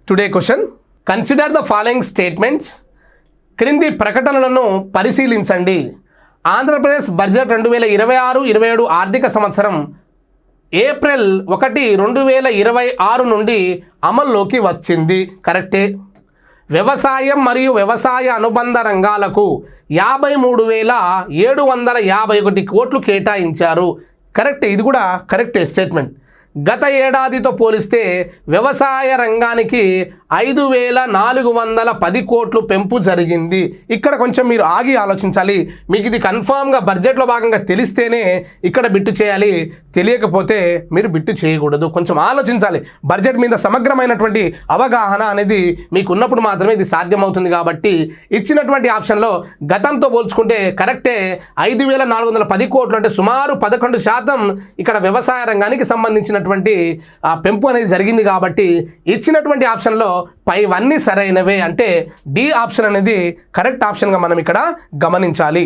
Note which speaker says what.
Speaker 1: Today question, consider the following statements. క్రింది ప్రకటనలను పరిశీలించండి. ఆంధ్రప్రదేశ్ బడ్జెట్ 2026-27 ఆర్థిక సంవత్సరం ఏప్రిల్ 1, 2026 నుండి అమల్లోకి వచ్చింది. కరెక్టే. వ్యవసాయం మరియు వ్యవసాయ అనుబంధ రంగాలకు 53,751 కోట్లు కేటాయించారు. కరెక్ట్, ఇది కూడా కరెక్టే స్టేట్మెంట్. గత ఏడాదితో పోలిస్తే వ్యవసాయ రంగానికి 5,410 కోట్లు పెంపు జరిగింది. ఇక్కడ కొంచెం మీరు ఆగి ఆలోచించాలి. మీకు ఇది కన్ఫామ్గా బడ్జెట్లో భాగంగా తెలిస్తేనే ఇక్కడ బిట్టు చేయాలి, తెలియకపోతే మీరు బిట్టు చేయకూడదు. కొంచెం ఆలోచించాలి. బడ్జెట్ మీద సమగ్రమైనటువంటి అవగాహన అనేది మీకు ఉన్నప్పుడు మాత్రమే ఇది సాధ్యమవుతుంది. కాబట్టి ఇచ్చినటువంటి ఆప్షన్లో గతంతో పోల్చుకుంటే కరెక్టే. 5,410 కోట్లు అంటే సుమారు 11% ఇక్కడ వ్యవసాయ రంగానికి సంబంధించినటువంటి పెంపు అనేది జరిగింది. కాబట్టి ఇచ్చినటువంటి ఆప్షన్లో పైవన్నీ సరైనవే. అంటే డి ఆప్షన్ అనేది కరెక్ట్ ఆప్షన్గా మనం ఇక్కడ గమనించాలి.